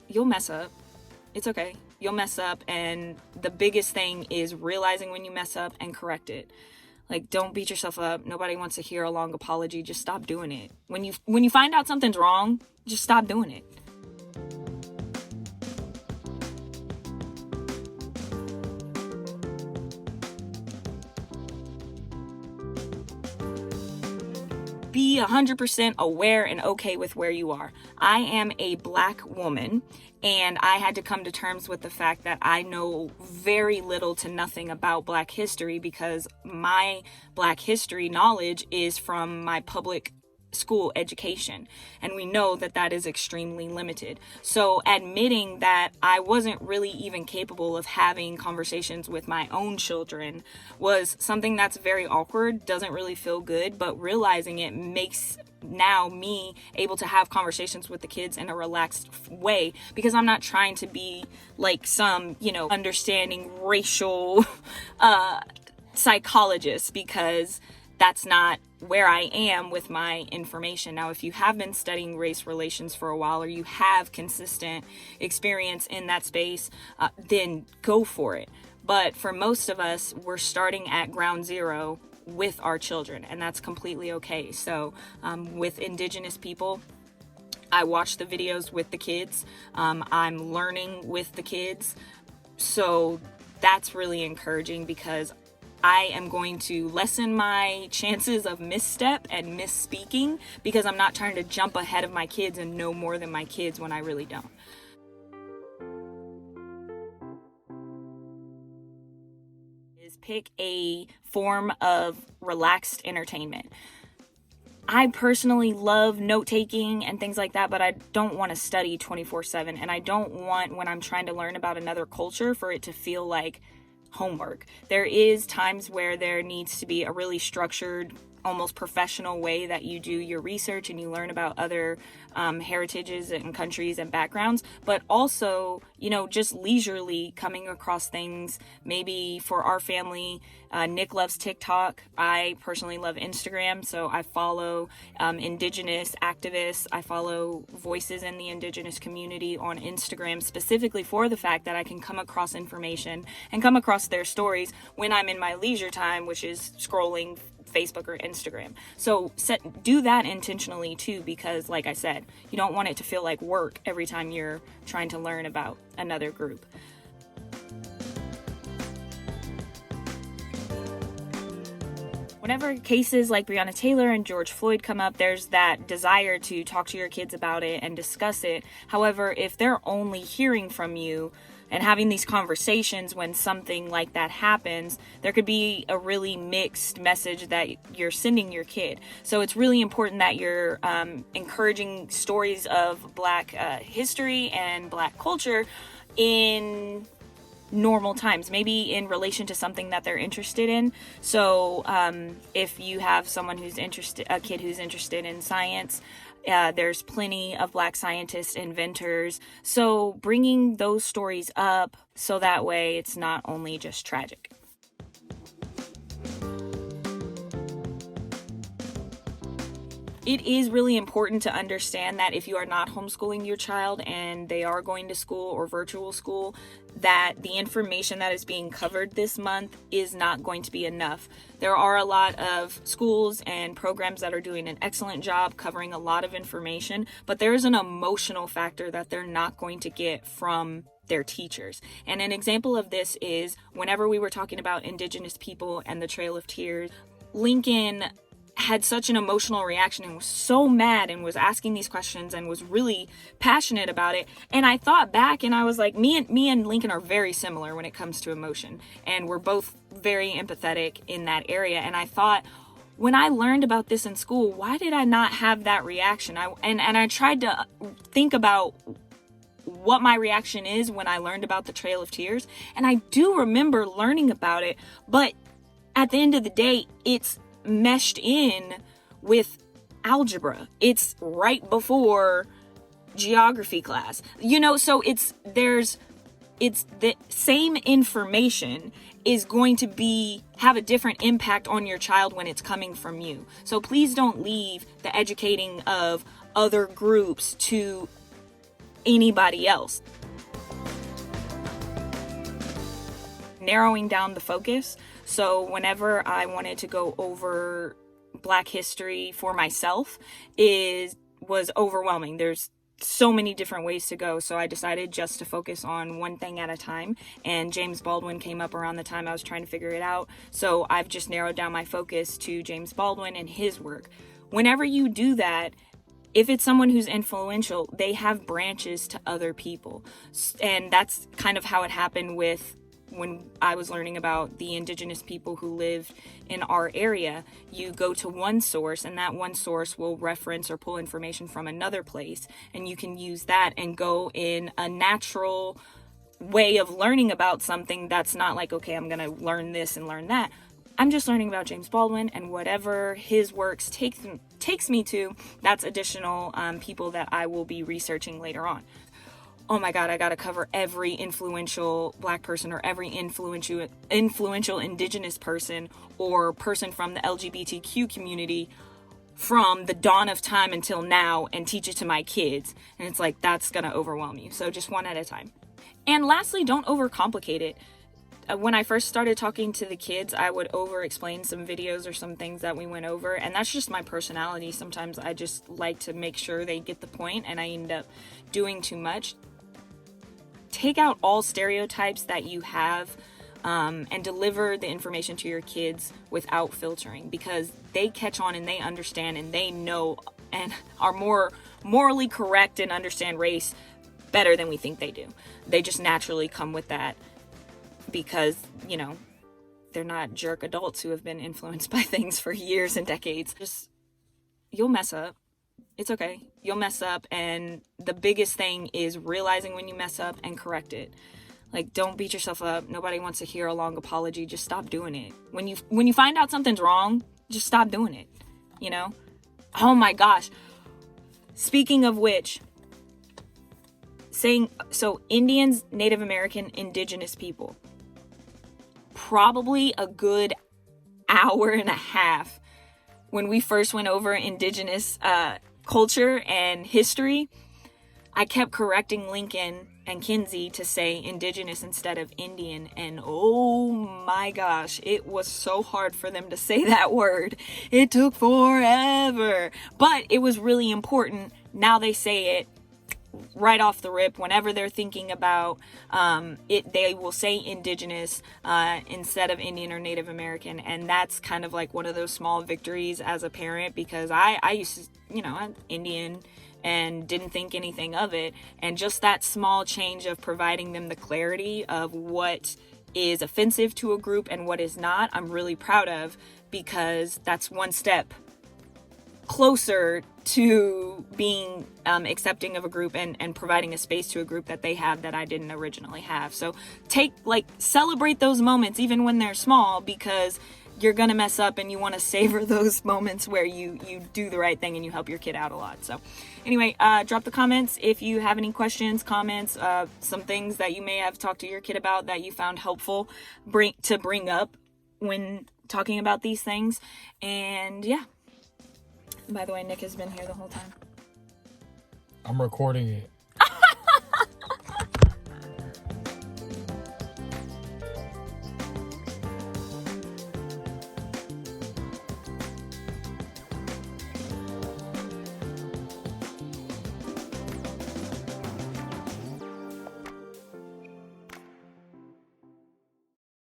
You'll mess up. It's okay. You'll mess up, and the biggest thing is realizing when you mess up and correct it. Like, don't beat yourself up. Nobody wants to hear a long apology. Just stop doing it. When you find out something's wrong, just stop doing it. Be 100% aware and okay with where you are. I am a Black woman, and I had to come to terms with the fact that I know very little to nothing about Black history, because my Black history knowledge is from my public school education, and we know that that is extremely limited. So admitting that I wasn't really even capable of having conversations with my own children was something that's very awkward, doesn't really feel good, but realizing it makes now me able to have conversations with the kids in a relaxed way, because I'm not trying to be like some, understanding racial psychologist, because that's not where I am with my information. Now, if you have been studying race relations for a while, or you have consistent experience in that space, then go for it. But for most of us, we're starting at ground zero with our children, and that's completely okay. So with Indigenous people, I watch the videos with the kids. I'm learning with the kids. So that's really encouraging, because I am going to lessen my chances of misstep and misspeaking, because I'm not trying to jump ahead of my kids and know more than my kids when I really don't. Is pick a form of relaxed entertainment. I personally love note-taking and things like that, but I don't want to study 24/7, and I don't want, when I'm trying to learn about another culture, for it to feel like homework. There is times where there needs to be a really structured, almost professional way that you do your research and you learn about other heritages and countries and backgrounds, but also, just leisurely coming across things. Maybe for our family, Nick loves TikTok. I personally love Instagram, so I follow Indigenous activists. I follow voices in the Indigenous community on Instagram, specifically for the fact that I can come across information and come across their stories when I'm in my leisure time, which is scrolling Facebook or Instagram. So do that intentionally too, because like I said, you don't want it to feel like work every time you're trying to learn about another group. Whenever cases like Breonna Taylor and George Floyd come up, there's that desire to talk to your kids about it and discuss it. However, if they're only hearing from you and having these conversations when something like that happens, there could be a really mixed message that you're sending your kid. So it's really important that you're encouraging stories of Black history and Black culture in normal times, maybe in relation to something that they're interested in. So if you have a kid who's interested in science, there's plenty of Black scientists, inventors. So bringing those stories up, so that way it's not only just tragic. It is really important to understand that if you are not homeschooling your child and they are going to school or virtual school, that the information that is being covered this month is not going to be enough. There are a lot of schools and programs that are doing an excellent job covering a lot of information, but there's an emotional factor that they're not going to get from their teachers. And an example of this is whenever we were talking about Indigenous people and the Trail of Tears, Lincoln had such an emotional reaction and was so mad and was asking these questions and was really passionate about it. And I thought back and I was like, me and Lincoln are very similar when it comes to emotion, and we're both very empathetic in that area. And I thought, when I learned about this in school, why did I not have that reaction? I tried to think about what my reaction is when I learned about the Trail of Tears, and I do remember learning about it, but at the end of the day, it's meshed in with algebra. It's right before geography class, so it's the same information is going to have a different impact on your child when it's coming from you. So please don't leave the educating of other groups to anybody else. Narrowing down the focus. So whenever I wanted to go over Black history for myself, was overwhelming. There's so many different ways to go, so I decided just to focus on one thing at a time, and James Baldwin came up around the time I was trying to figure it out, so I've just narrowed down my focus to James Baldwin and his work. Whenever you do that, if it's someone who's influential, they have branches to other people, and that's kind of how it happened with when I was learning about the indigenous people who lived in our area. You go to one source, and that one source will reference or pull information from another place, and you can use that and go in a natural way of learning about something that's not like, okay, I'm gonna learn this and learn that. I'm just learning about James Baldwin, and whatever his works takes me to, that's additional people that I will be researching later on. Oh my God, I gotta cover every influential Black person or every influential indigenous person or person from the LGBTQ community from the dawn of time until now and teach it to my kids. And it's like, that's gonna overwhelm you. So just one at a time. And lastly, don't overcomplicate it. When I first started talking to the kids, I would over-explain some videos or some things that we went over, and that's just my personality. Sometimes I just like to make sure they get the point, and I end up doing too much. Take out all stereotypes that you have and deliver the information to your kids without filtering, because they catch on and they understand and they know and are more morally correct and understand race better than we think they do. They just naturally come with that because, you know, they're not jerk adults who have been influenced by things for years and decades. You'll mess up. It's okay. You'll mess up, and the biggest thing is realizing when you mess up and correct it. Like, don't beat yourself up. Nobody wants to hear a long apology. Just stop doing it. When you find out something's wrong, just stop doing it. You know? Oh my gosh. Speaking of which, Indians, Native American, indigenous people. Probably a good hour and a half when we first went over indigenous culture and history, I kept correcting Lincoln and Kinsey to say indigenous instead of Indian, and oh my gosh, it was so hard for them to say that word. It took forever, but it was really important. Now they say it right off the rip. Whenever they're thinking about it, they will say indigenous instead of Indian or Native American, and that's kind of like one of those small victories as a parent, because I used to, I'm Indian and didn't think anything of it, and just that small change of providing them the clarity of what is offensive to a group and what is not, I'm really proud of, because that's one step closer to being accepting of a group and providing a space to a group that they have that I didn't originally have. So celebrate those moments even when they're small, because you're gonna mess up and you want to savor those moments where you do the right thing and you help your kid out a lot. So anyway, drop the comments if you have any questions, comments, some things that you may have talked to your kid about that you found helpful to bring up when talking about these things. And yeah. By the way, Nick has been here the whole time. I'm recording it.